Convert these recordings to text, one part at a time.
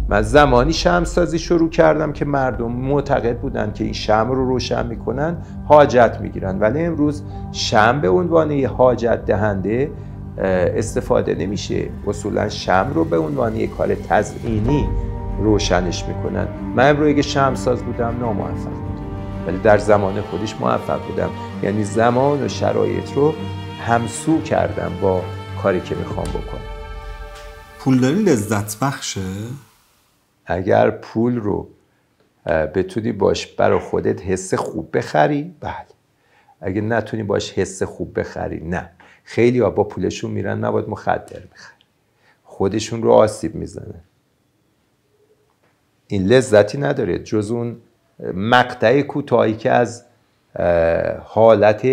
من زمانی شمع سازی شروع کردم که مردم معتقد بودن که این شمع رو روشن میکنن حاجت میگیرن، ولی امروز شمع به عنوان یه حاجت دهنده استفاده نمیشه. اصولا شمع رو به عنوان یه کار تزئینی روشنش میکنن. من امروز اگه شمع ساز بودم ناموفق بودم، ولی در زمان خودش موفق بودم. یعنی زمان و شرایط رو همسو کردم با کاری که میخوام بکنم. پولداری لذت بخشه؟ اگر پول رو بتونی باش برای خودت حس خوب بخری، بله. اگه نتونی باش حس خوب بخری، نه. خیلی ها با پولشون میرن مواد مخدر بخرن، خودشون رو آسیب میزنن. این لذتی نداره جز اون مقطع کوتاهی که از حالت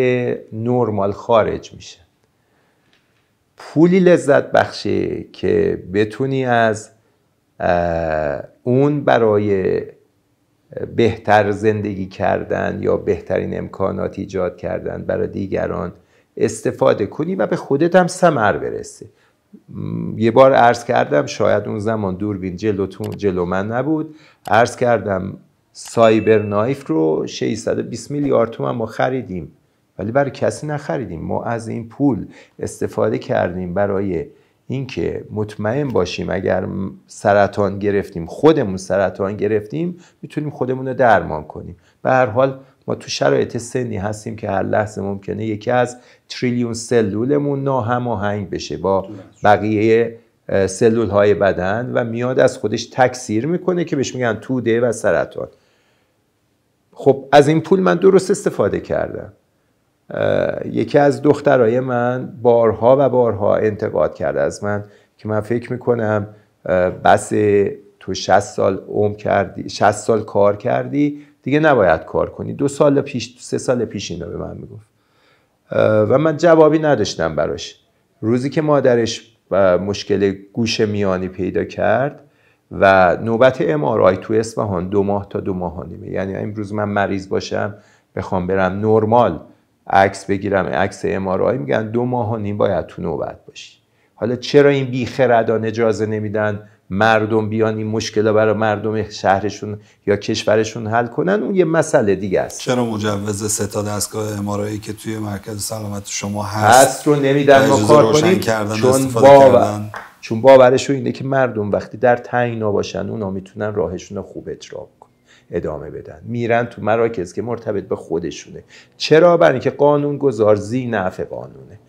نرمال خارج میشه. پولی لذت بخشه که بتونی از اون برای بهتر زندگی کردن یا بهترین امکانات ایجاد کردن برای دیگران استفاده کنی و به خودت هم ثمر برسه. یه بار عرض کردم، شاید اون زمان دوربین جلو من نبود، عرض کردم سایبر نایف رو 620 میلیارد تومان ما خریدیم، ولی برای کسی نخریدیم. ما از این پول استفاده کردیم برای اینکه مطمئن باشیم اگر سرطان گرفتیم، خودمون سرطان گرفتیم، میتونیم خودمون رو درمان کنیم. به هر حال ما تو شرایط سنی هستیم که هر لحظه ممکنه یکی از تریلیون سلولمون ناهماهنگ بشه با بقیه سلول های بدن و میاد از خودش تکثیر میکنه که بهش میگن توده و سرطان. خب از این پول من درست استفاده کردم. یکی از دخترای من بارها و بارها انتقاد کرده از من که من فکر میکنم بس تو 60 سال عمر کردی، 60 سال کار کردی، دیگه نباید کار کنی. 2 سال پیش 3 سال پیش اینو به من میگفت و من جوابی نداشتم براش. روزی که مادرش مشکل گوش میانی پیدا کرد و نوبت MRI تو اصفهان 2 ماه تا 2 ماه و نیمه، یعنی امروز من مریض باشم بخوام برم نرمال عکس بگیرم، عکس MRI میگن 2 ماه و نیم باید تو نوبت باشی. حالا چرا این بیخردان اجازه نمیدن مردم بیان این مشکل برای مردم شهرشون یا کشورشون حل کنن؟ اون یه مسئله دیگه است. چرا مجوز 3 تا دستگاه MRI که توی مرکز سلامت شما هست رو نمیدن ما کار کنیم؟ چون باورشون اینه که مردم وقتی در تعیینا باشن اونا میتونن راهشون رو خوب اجرا کنن، ادامه بدن، میرن تو مراکز که مرتبط به خودشونه. چرا؟ برای اینکه قانون گذار ذی نفع قانونه.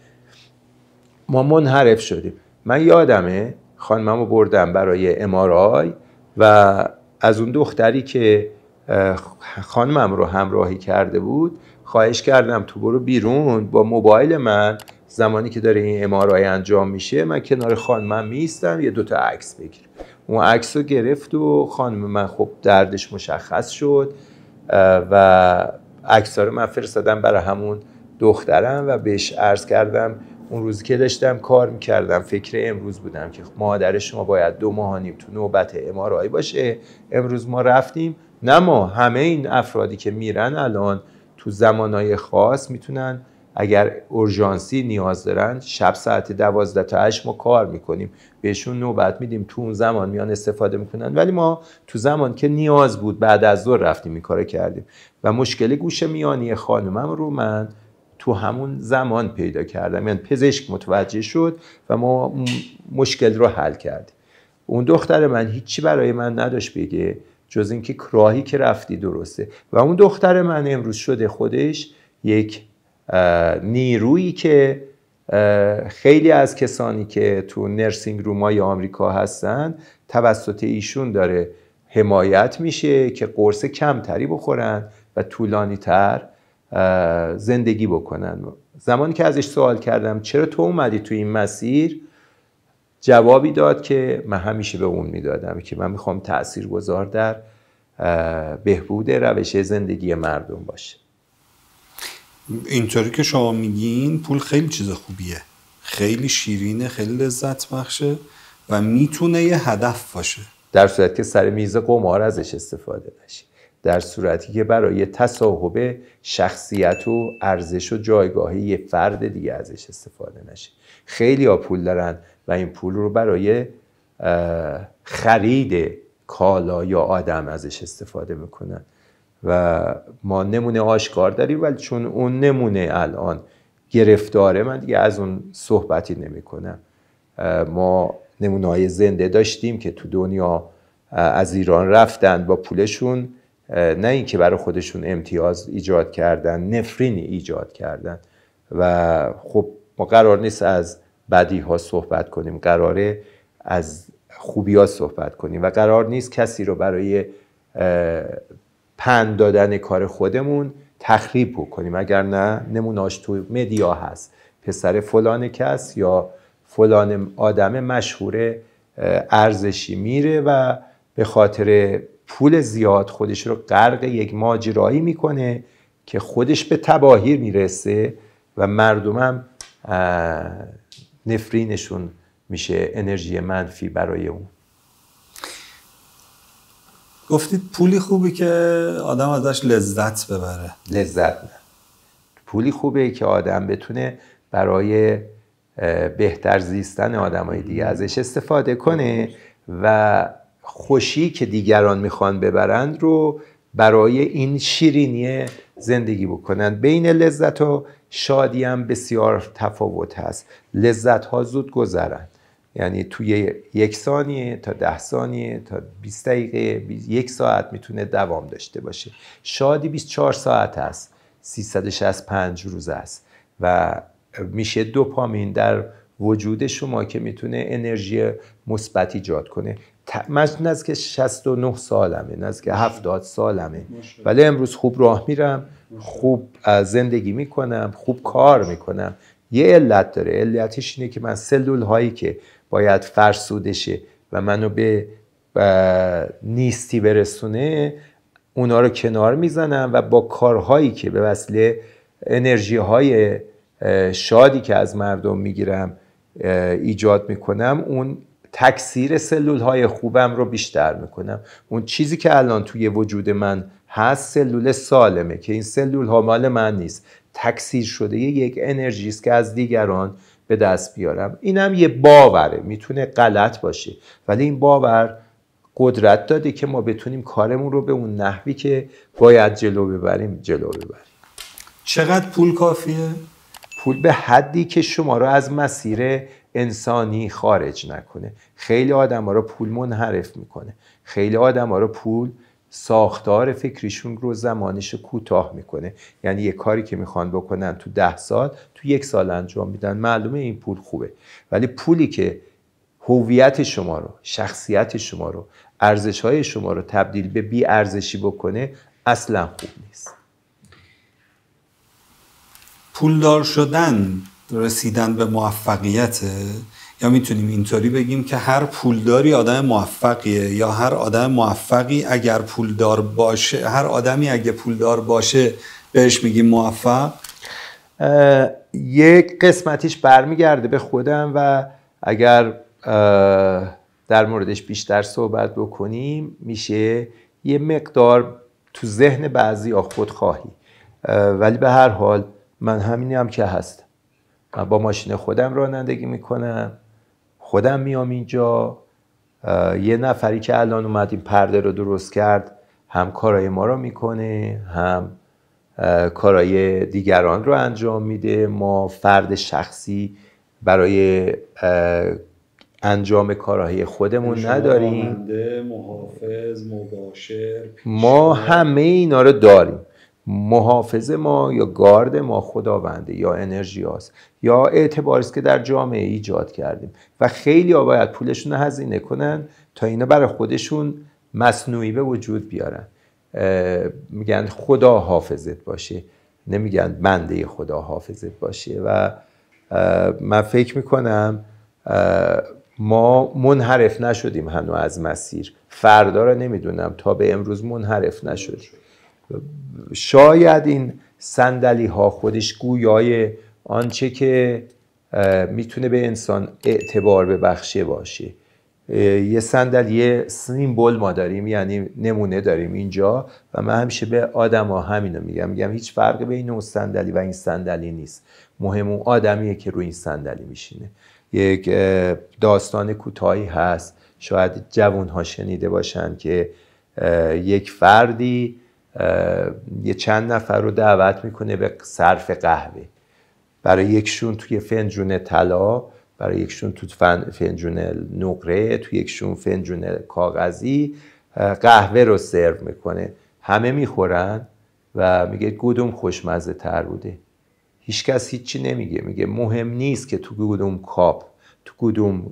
ما منحرف شدیم. من یادمه خانممو بردم برای MRI و از اون دختری که خانمم رو همراهی کرده بود خواهش کردم تو برو بیرون با موبایل من، زمانی که داره این MRI انجام میشه من کنار خانمم میستم یه 2 تا عکس بگیر. اون عکس رو گرفت و خانم من خب دردش مشخص شد و عکس‌ها رو من فرستادم برای همون دخترم و بهش عرض کردم اون روزی که داشتم کار میکردم فکر امروز بودم که مادر شما باید 2 ماه و نیم تو نوبت MRI باشه. امروز ما رفتیم، نه ما، همه این افرادی که میرن الان تو زمانهای خاص میتونن اگر اورژانسی نیاز دارن شب ساعت 12 تا 8 ما کار میکنیم، بهشون نوبت میدیم، تو اون زمان میان استفاده میکنن. ولی ما تو زمان که نیاز بود بعد از ظهر رفتیم این کارو کردیم و مشکل گوش میانی خانمم رو من تو همون زمان پیدا کردم. یعنی پزشک متوجه شد و ما مشکل رو حل کردیم. اون دختر من هیچی برای من نداشت بگه جز اینکه راهی که رفتی درسته. و اون دختر من امروز شده خودش یک نیرویی که خیلی از کسانی که تو نرسینگ رومای آمریکا هستن توسط ایشون داره حمایت میشه که قرص کمتری بخورن و طولانی تر زندگی بکنن. زمانی که ازش سوال کردم چرا تو اومدی تو این مسیر، جوابی داد که من همیشه به اون میدادم که من میخوام تاثیرگذار در بهبود روش زندگی مردم باشه. اینطوری که شما میگین پول خیلی چیز خوبیه، خیلی شیرینه، خیلی لذت بخشه و میتونه یه هدف باشه در صورتی که سر میز قمار ازش استفاده نشه، در صورتی که برای تصاحب شخصیت و ارزش و جایگاهی یه فرد دیگه ازش استفاده نشه. خیلی ها پول دارن و این پول رو برای خرید کالا یا آدم ازش استفاده میکنن و ما نمونه آشکار داریم، ولی چون اون نمونه الان گرفتاره من دیگه از اون صحبتی نمی کنم. ما نمونه‌های زنده داشتیم که تو دنیا از ایران رفتن با پولشون، نه اینکه برای خودشون امتیاز ایجاد کردن، نفرینی ایجاد کردن. و خب ما قرار نیست از بدی ها صحبت کنیم، قراره از خوبی ها صحبت کنیم و قرار نیست کسی رو برای پند دادن کار خودمون تخریب بکنیم. اگر نه نمونهاش تو مدیا هست، پسر فلان کس یا فلان آدم مشهور ارزشی میره و به خاطر پول زیاد خودش رو غرق یک ماجرایی میکنه که خودش به تباهی میرسه و مردمم نفرینشون میشه انرژی منفی برای اون. گفتید پولی خوبی که آدم ازش لذت ببره. لذت نه. پولی خوبه که آدم بتونه برای بهتر زیستن آدمای دیگه ازش استفاده کنه و خوشی که دیگران میخوان ببرند رو برای این شیرینی زندگی بکنن. بین لذت و شادی هم بسیار تفاوت هست. لذت ها زود گذرن، یعنی توی 1 ثانیه تا 10 ثانیه تا 20 دقیقه 1 ساعت میتونه دوام داشته باشه. شادی 24 ساعت هست، 365 روز است و میشه دوپامین در وجود شما که میتونه انرژی مثبت ایجاد کنه. من نزدیک 69 سالمه، نزدیک 70 سالمه، ولی امروز خوب راه میرم، خوب زندگی میکنم، خوب کار میکنم. یه علت داره، علتش اینه که من سلول هایی که باید فرسوده شه و منو به نیستی برسونه اونا رو کنار میزنم و با کارهایی که به وسیله انرژی های شادی که از مردم میگیرم ایجاد میکنم، اون تکثیر سلول های خوبم رو بیشتر میکنم. اون چیزی که الان توی وجود من هست سلول سالمه که این سلول ها مال من نیست، تکثیر شده یک انرژی است که از دیگران به دست بیارم. اینم یه باوره، میتونه غلط باشه، ولی این باور قدرت داده که ما بتونیم کارمون رو به اون نحوی که باید جلو ببریم. چقدر پول کافیه؟ پول به حدی که شما رو از مسیر انسانی خارج نکنه. خیلی آدم ها رو پول منحرف میکنه، خیلی آدم ها رو پول ساختار فکریشون رو زمانش کوتاه میکنه. یعنی یه کاری که میخوان بکنن تو 10 سال تو 1 سال انجام میدن، معلومه این پول خوبه، ولی پولی که هویت شما رو، شخصیت شما رو، ارزش‌های شما رو تبدیل به بی ارزشی بکنه اصلا خوب نیست. پولدار شدن رسیدن به موفقیته، یا میتونیم اینطوری بگیم که هر پولداری آدم موفقیه، یا هر آدم موفقی اگر پولدار باشه، هر آدمی اگه پولدار باشه بهش میگیم موفق؟ یک قسمتیش برمیگرده به خودم و اگر در موردش بیشتر صحبت بکنیم میشه یه مقدار تو ذهن بعضی خودخواهی، ولی به هر حال من همینم که هستم. من با ماشین خودم رانندگی میکنم، خودم میام اینجا. یه نفری که الان اومد این پرده رو درست کرد هم کارهای ما رو میکنه، هم کارهای دیگران رو انجام میده. ما فرد شخصی برای انجام کارهای خودمون نداریم. محافظ، مباشر، ما همه اینا رو داریم. محافظ ما یا گارد ما خداونده یا انرژی هاست یا اعتباریست که در جامعه ایجاد کردیم و خیلی ها باید پولشون رو هزینه کنن تا اینا برای خودشون مصنوعی به وجود بیارن. میگن خدا حافظت باشه، نمیگن بنده خدا حافظت باشه. و من فکر میکنم ما منحرف نشدیم هنوز از مسیر. فردا رو نمیدونم، تا به امروز منحرف نشدیم. شاید این صندلی ها خودش گویای آنچه که میتونه به انسان اعتبار ببخشه باشه. یه صندلی سیمبل ما داریم، یعنی نمونه داریم اینجا و من همیشه به آدم ها همینو میگم هیچ فرقی بین اون صندلی و این صندلی نیست، مهم اون آدمیه که روی این صندلی میشینه. یک داستان کوتاهی هست شاید جوان‌ها شنیده باشن که یک فردی یه چند نفر رو دعوت میکنه به صرف قهوه. برای یکشون توی فنجون طلا، برای یکشون تو فنجون نقره، توی یکشون فنجون کاغذی قهوه رو سرو میکنه. همه میخورن و میگه کدوم خوشمزه تر بوده. هیچکس هیچی نمیگه، میگه مهم نیست که تو کدوم کاپ، تو کدوم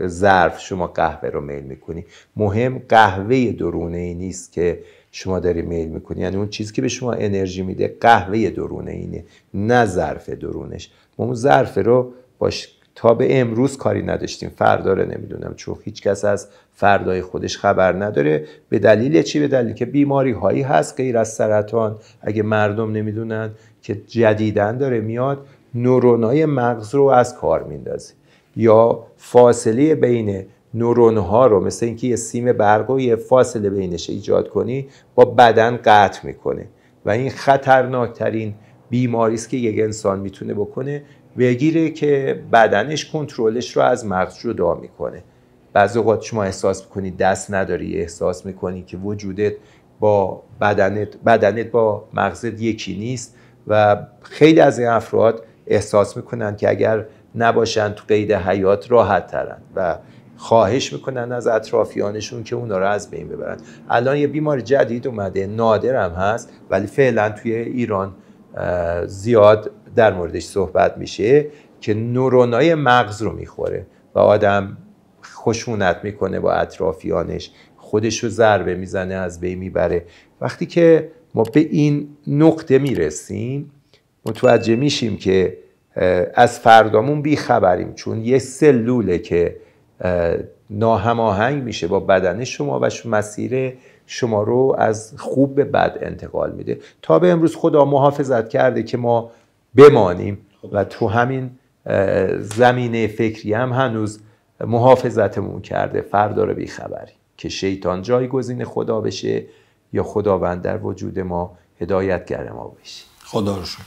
ظرف شما قهوه رو میل میکنی، مهم قهوه درونه ای نیست که شما داری میل میکنی. یعنی اون چیزی که به شما انرژی میده قهوه درونه اینه، نه ظرف درونش. ما اون ظرف رو باش تا به امروز کاری نداشتیم، فردا رو نمیدونم، چون هیچ کس از فردای خودش خبر نداره. به دلیل چی؟ به دلیل که بیماری هایی هست غیر از سرطان، اگه مردم نمیدونن، که جدیدن داره میاد، نورونای مغز رو از کار میندازه، یا فاصله بین نورون ها رو، مثل اینکه یه سیم برق و یه فاصله بینش ایجاد کنی، با بدن قطع میکنه. و این خطرناکترین بیماری است که یک انسان میتونه بکنه، بگیره که بدنش کنترلش رو از مغز جدا میکنه. بعضی اوقات شما احساس میکنی دست نداری، احساس میکنی که وجودت با بدنت با مغزت یکی نیست. و خیلی از این افراد احساس میکنن که اگر نباشن تو قید حیات راحت ترن و خواهش میکنن از اطرافیانشون که اونا رو از بین ببرن. الان یه بیماری جدید اومده، نادر هم هست ولی فعلا توی ایران زیاد در موردش صحبت میشه، که نورونای مغز رو میخوره و آدم خشونت میکنه با اطرافیانش، خودش رو ضربه میزنه، از بین میبره. وقتی که ما به این نقطه میرسیم متوجه میشیم که از فردامون بیخبریم، چون یه سلوله که ناهماهنگ میشه با بدن شما و مسیر شما رو از خوب به بد انتقال میده. تا به امروز خدا محافظت کرده که ما بمانیم و تو همین زمینه فکری هم هنوز محافظتمون کرده. فردا رو بیخبریم که شیطان جایگزین خدا بشه یا خداوند در وجود ما هدایتگر ما بشه. خدا رو شکر.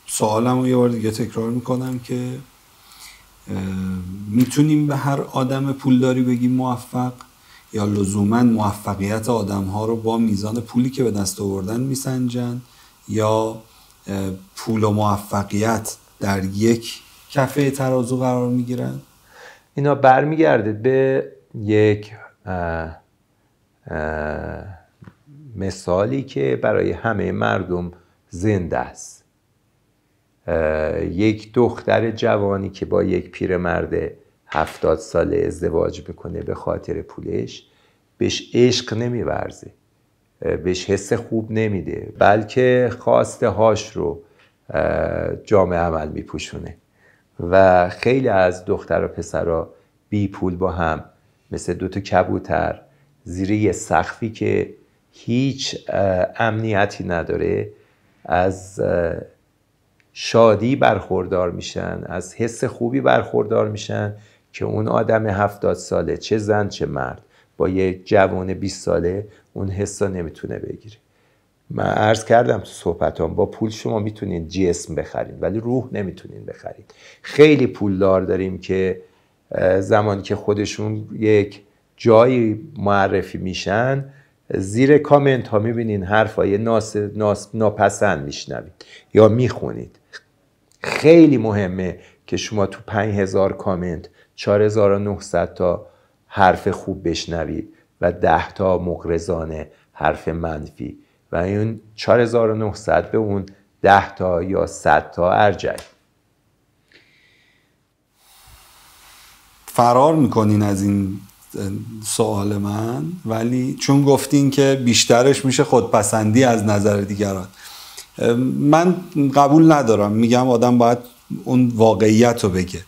سوالم رو یه بار دیگه تکرار میکنم که میتونیم به هر آدم پولداری بگیم موفق، یا لزوما موفقیت آدم ها رو با میزان پولی که به دست آوردن میسنجن، یا پول و موفقیت در یک کفه ترازو قرار میگیرن؟ اینا برمیگرده به یک مثالی که برای همه مردم زنده است. یک دختر جوانی که با یک پیرمرد 70 ساله ازدواج میکنه به خاطر پولش، بهش عشق نمیورزه، بهش حس خوب نمیده، بلکه خواسته هاش رو جامه عمل میپوشونه. و خیلی از دختر و پسرها بی پول با هم مثل دوتا کبوتر زیر یه سقفی که هیچ امنیتی نداره از شادی برخوردار میشن، از حس خوبی برخوردار میشن که اون آدم 70 ساله، چه زن چه مرد، با یه جوان 20 ساله اون حسا نمیتونه بگیره. من عرض کردم تو صحبتام، با پول شما میتونین جسم بخرید ولی روح نمیتونین بخرید. خیلی پولدار داریم که زمانی که خودشون یک جایی معرفی میشن، زیر کامنت ها میبینین حرفای ناپسند میشنوید یا میخونید. خیلی مهمه که شما تو 5000 کامنت 4900 تا حرف خوب بشنوید و 10 تا مغرضانه حرف منفی، و این 4900 به اون 10 تا یا 100 تا ارجع. فرار میکنین از این سوال من، ولی چون گفتین که بیشترش میشه خودپسندی از نظر دیگران، من قبول ندارم. میگم آدم باید اون واقعیت رو بگه.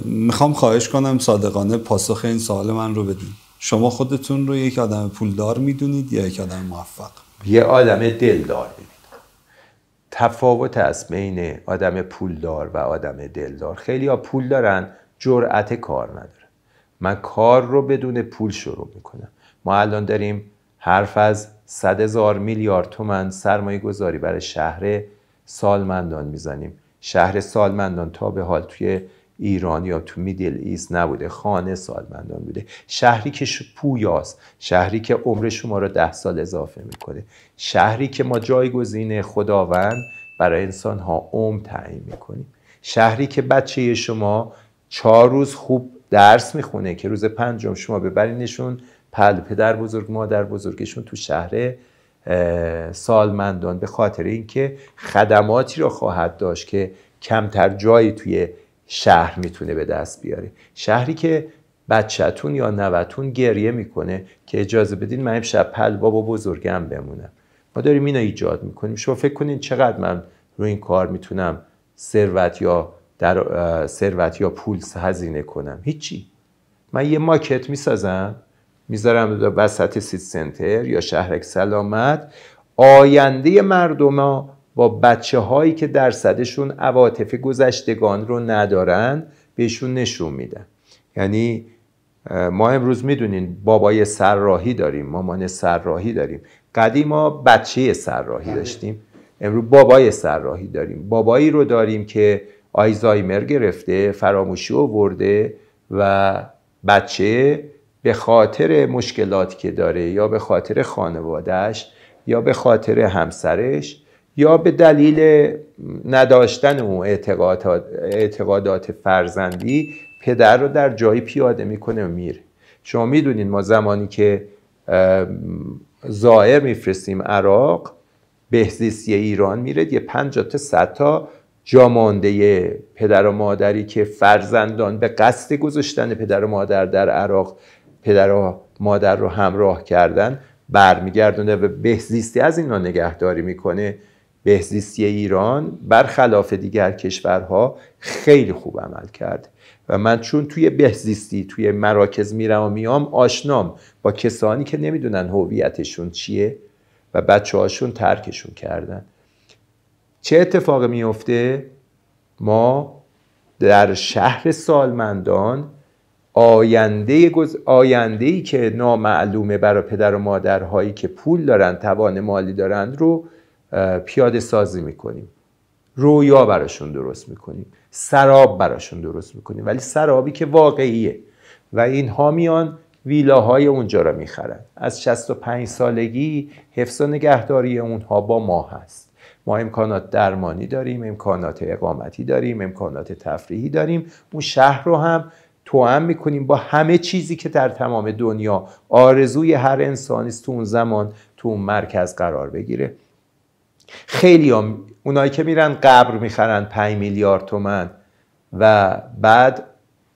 میخوام خواهش کنم صادقانه پاسخ این سوال من رو بدین. شما خودتون رو یک آدم پولدار میدونید یا یک آدم موفق؟ یه آدم دلدار میدونید. تفاوت است بین آدم پولدار و آدم دلدار. خیلی ها پول دارن، جرأت کار ندارن. من کار رو بدون پول شروع میکنم. ما الان داریم حرف از 100,000 میلیارد تومان سرمایه گذاری برای شهر سالمندان میزنیم. شهر سالمندان تا به حال توی ایران یا تو میدل ایست نبوده، خانه سالمندان بوده. شهری که پویاست، شهری که عمر شما رو 10 سال اضافه میکنه، شهری که ما جایگزین خداوند برای انسان ها عمر تعیین میکنیم، شهری که بچه شما 4 روز خوب درس میخونه که روز 5 شما ببرینشون پدر بزرگ مادر بزرگشون تو شهر سالمندان، به خاطر اینکه خدماتی را خواهد داشت که کمتر جایی توی شهر میتونه به دست بیاره. شهری که بچه‌تون یا نوه‌تون گریه میکنه که اجازه بدین من امشب با بزرگم بمونم. ما داریم اینو ایجاد میکنیم. شما فکر کنین چقدر من روی این کار میتونم ثروت یا پول هزینه کنم؟ هیچی. من یه ماکت میسازم، میذارم وسط سیتی سنتر یا شهرک سلامت، آینده مردم ها با بچه هایی که درصدشون عواطف گذشتگان رو ندارن بهشون نشون میدن. یعنی ما امروز میدونین بابای سرراهی داریم، مامان سرراهی داریم، قدیما بچه سرراهی داشتیم، امروز بابای سرراهی داریم. بابایی رو داریم که آلزایمر گرفته، فراموشی آورده و بچه به خاطر مشکلاتی که داره یا به خاطر خانوادهش یا به خاطر همسرش یا به دلیل نداشتن اون اعتقادات فرزندی پدر رو در جایی پیاده میکنه و میره. شما میدونین ما زمانی که زائر میفرستیم عراق، بهزیستی ایران میره یه 50 تا 100 تا جامانده پدر و مادری که فرزندان به قصد گذاشتن پدر و مادر در عراق پدر و مادر رو همراه کردن برمیگردونه و بهزیستی از اینا نگهداری میکنه. بهزیستی ایران برخلاف دیگر کشورها خیلی خوب عمل کرده و من چون توی بهزیستی توی مراکز میرم و میام آشنام با کسانی که نمیدونن هویتشون چیه و بچه هاشون ترکشون کردن. چه اتفاقی میفته؟ ما در شهر سالمندان آینده‌ای که نامعلومه برای پدر و مادرهایی که پول دارن، توان مالی دارن رو پیاده سازی میکنیم، رویا براشون درست میکنیم، سراب براشون درست میکنیم، ولی سرابی که واقعیه و اینها میان ویلاهای اونجا رو میخرن. از 65 سالگی حفظ و نگهداری اونها با ما هست. ما امکانات درمانی داریم، امکانات اقامتی داریم، امکانات تفریحی داریم. اون شهر رو هم توأم میکنیم با همه چیزی که در تمام دنیا آرزوی هر انسانی است تو اون زمان تو اون مرکز قرار بگیره. خیلی هم اونایی که میرن قبر میخرن 5 میلیارد تومان و بعد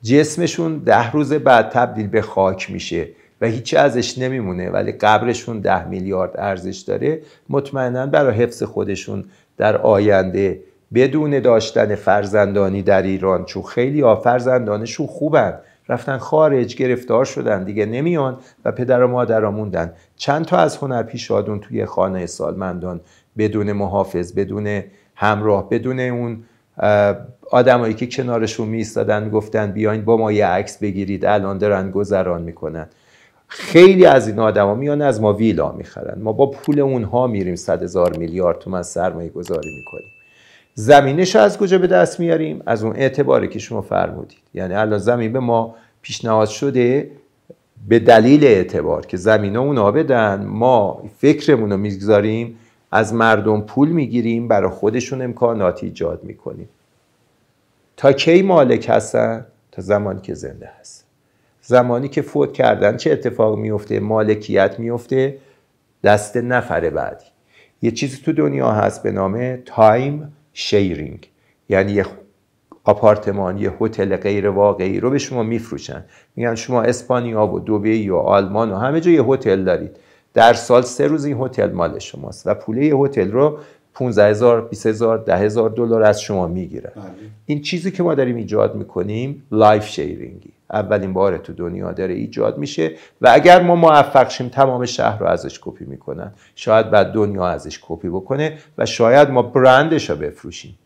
جسمشون 10 روز بعد تبدیل به خاک میشه و هیچی ازش نمیمونه، ولی قبرشون 10 میلیارد ارزش داره، مطمئناً برای حفظ خودشون در آینده بدون داشتن فرزندانی در ایران، چون خیلی ها فرزندانشون خوبن رفتن خارج گرفتار شدن دیگه نمیان و پدر و مادر ها موندن. چند تا از هنرپیشه‌هاتون توی خانه سالمندان بدون محافظ، بدون همراه، بدون اون آدمایی که کنارشون میایستادن میگفتن بیاین با ما یه عکس بگیرید، الان دارن گذران میکنن. خیلی از این آدما میان از ما ویلا میخرن، ما با پول اونها میریم 100,000 میلیارد تومان سرمایه گذاری میکنیم. زمینش از کجا به دست میاریم؟ از اون اعتباری که شما فرمودید. یعنی الان زمین به ما پیشنهاد شده به دلیل اعتبار که زمینه اونا بدن، ما فکرمون رو میگذاریم، از مردم پول میگیریم، برای خودشون امکانات ایجاد میکنیم. تا کی مالک هستن؟ تا زمانی که زنده هستن. زمانی که فوت کردن چه اتفاق میفته؟ مالکیت میفته دست نفر بعدی. یه چیزی تو دنیا هست به نام تایم شیرینگ، یعنی یه آپارتمان، یه هتل غیر واقعی رو به شما میفروشن، میگن شما اسپانیا و دبی و آلمان و همه جا یه هتل دارید، در سال 3 روز این هتل مال شماست و پول یه هتل رو 15,000 20,000 10,000 دلار از شما میگیرن. این چیزی که ما داریم ایجاد میکنیم لایف شیرینگی، اولین بار تو دنیا داره ایجاد میشه و اگر ما موفق شیم تمام شهر رو ازش کپی میکنن، شاید بعد دنیا ازش کپی بکنه و شاید ما برندش رو بفروشیم.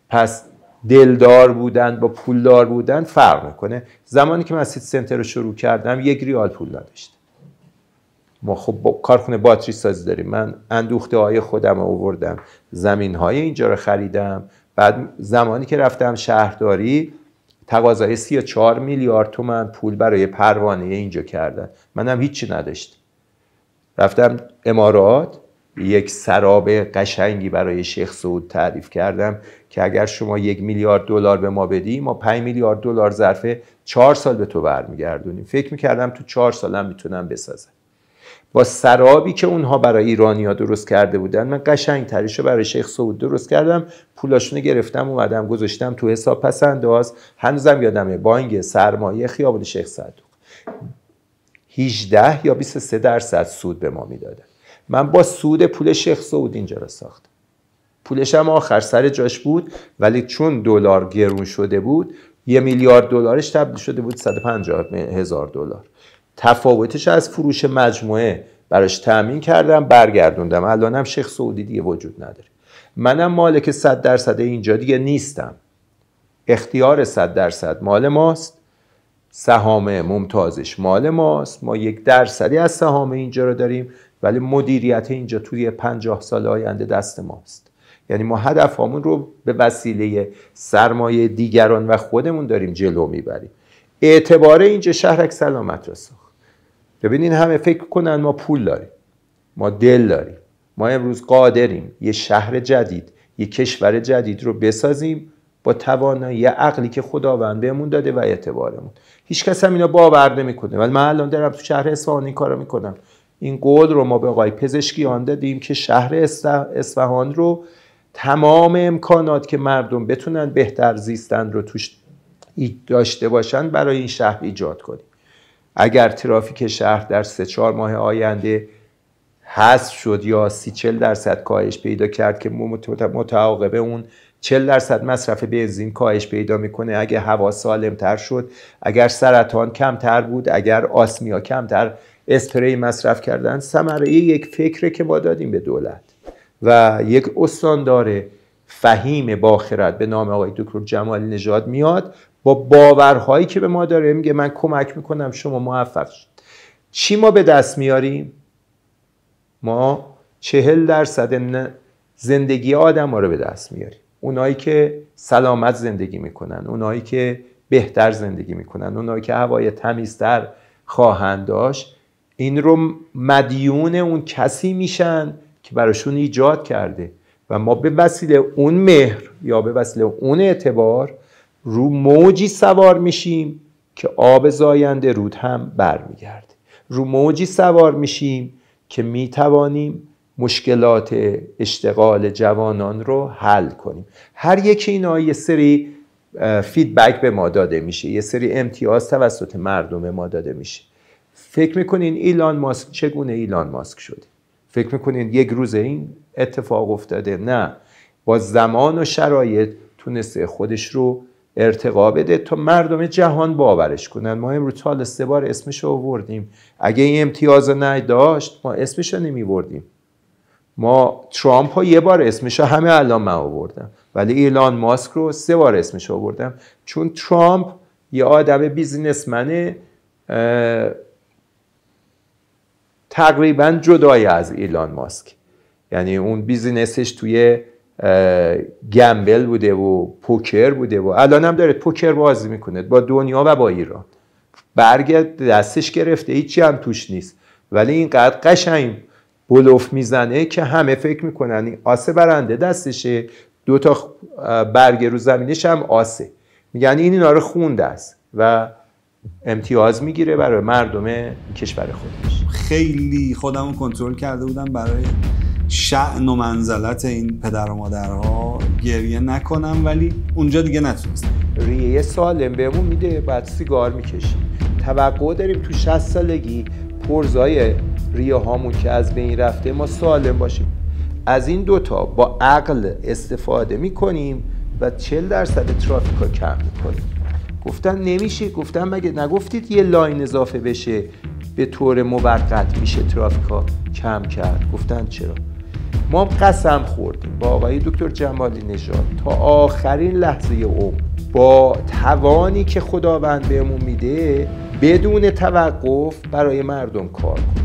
پس دلدار بودن با پولدار بودن فرق میکنه. زمانی که من سیتی سنتر رو شروع کردم 1 ریال پول نداشتم. ما خب با کارخونه باتری سازی داریم، من اندوخته های خودم رو آوردم، زمین های اینجا رو خریدم. بعد زمانی که رفتم شهرداری تقاضای 34 میلیارد تومان پول برای پروانه اینجا کردن. منم هیچی نداشتم. رفتم امارات، یک سراب قشنگی برای شیخ سعود تعریف کردم که اگر شما 1 میلیارد دلار به ما بدی، ما 5 میلیارد دلار ظرف 4 سال به تو برمیگردونیم. فکر میکردم تو 4 سالم میتونم بسازم. با سرابی که اونها برای ایرانی‌ها درست کرده بودن، من قشنگ تریشو برای شیخ سعود درست کردم، پولاشونو گرفتم اومدم گذاشتم تو حساب پس انداز. هنوزم یادمه بانک سرمایه خیابون شیخ صدوق 18 یا 23% سود به ما میدادن. من با سود پول شیخ سعود اینجا رو ساختم. پولش هم آخر سر جاش بود، ولی چون دلار گرون شده بود 1 میلیارد دلارش تبدیل شده بود 150,000 دلار. تفاوتش از فروش مجموعه براش تامین کردم، برگردوندم. الانم شیخ سعودی دیگه وجود نداره. منم مالک 100% اینجا دیگه نیستم. اختیار 100% مال ماست، سهام ممتازش مال ماست. ما 1% از سهام اینجا رو داریم، ولی مدیریت اینجا توی 50 سال آینده دست ماست. یعنی ما هدفمون رو به وسیله سرمایه دیگران و خودمون داریم جلو میبریم. اعتبار اینجا شهرک سلامت رو ساخت. ببینین همه فکر کنن ما پول داریم، ما دل داریم. ما امروز قادریم یه شهر جدید، یه کشور جدید رو بسازیم با توانایی عقلی که خداوند بهمون داده و اعتبارمون. هیچ کس هم اینا باور نمیکنه، ولی من الان دارم تو شهر اصفهان این کارو میکنم. این قول رو ما به آقای پزشکیان دادیم که شهر اصفهان رو تمام امکانات که مردم بتونن بهتر زیستن رو توش داشته باشن برای این شهر ایجاد کنیم. اگر ترافیک شهر در 3-4 ماه آینده حذف شد یا 30-40% کاهش پیدا کرد که متعاقب اون 40% مصرف بنزین کاهش پیدا میکنه، اگر هوا سالمتر شد، اگر سرطان کمتر بود، اگر آسمیا کمتر اسپری مصرف کردن، ثمره یک فکره که ما دادیم به دولت و یک استاندار فهیم باخرت به نام آقای دکتر جمالی نژاد میاد با باورهایی که به ما داره، میگه من کمک میکنم شما موفق شید. چی ما به دست میاریم؟ ما 40% زندگی آدم ها رو به دست میاریم. اونایی که سلامت زندگی میکنن، اونایی که بهتر زندگی میکنن، اونایی که هوای تمیزتر خواهند داشت، این رو مدیون اون کسی میشن که براشون ایجاد کرده و ما به وسیله اون مهر یا به وسیله اون اعتبار رو موجی سوار میشیم که آب زاینده رود هم برمیگرده. رو موجی سوار میشیم که میتوانیم مشکلات اشتغال جوانان رو حل کنیم. هر یکی اینا یه سری فیدبک به ما داده میشه، یه سری امتیاز توسط مردم به ما داده میشه. فکر میکنین ایلان ماسک چگونه ایلان ماسک شده؟ فکر میکنین یک روز این اتفاق افتاده؟ نه، با زمان و شرایط تونسته خودش رو ارتقا بده تا مردم جهان باورش کنن. ما امروز حالا 3 بار اسمش رو آوردیم. اگه این امتیاز نداشت ما اسمش رو نمی‌بردیم. ما ترامپ ها 1 بار اسمش رو همه الان من آوردم، ولی ایلان ماسک رو 3 بار اسمش رو آوردم، چون ترامپ یه آدم بیزینسمنه تقریبا جدای از ایلان ماسک. یعنی اون بیزینسش توی گمبل بوده و پوکر بوده و الان هم داره پوکر بازی میکنه با دنیا و با ایران. برگ دستش گرفته، هیچی هم توش نیست، ولی اینقدر قشنگ بلوف میزنه که همه فکر میکنن این آسه برنده دستشه، 2 تا برگ رو زمینش هم آسه، میگن این اینا رو خونده است و امتیاز میگیره برای مردم کشور خودش. خیلی خودمو کنترل کرده بودم برای شأن و منزلت این پدر و مادرها گریه نکنم، ولی اونجا دیگه نتونستم. ریه سالم بهمون میده، بعد سیگار میکشیم. توقع داریم تو 60 سالگی پرزای ریه هامون که از بین رفته ما سالم باشیم. از این 2 تا با عقل استفاده میکنیم و 40% ترافیکا کم میکنیم. گفتن نمیشه. گفتن مگه نگفتید یه لاین اضافه بشه به طور موقت میشه ترافیکا کم کرد؟ گفتن چرا؟ ما قسم خوردیم با آقای دکتر جمالی نژاد تا آخرین لحظه عمر با توانی که خداوند بهمون میده بدون توقف برای مردم کار کنیم.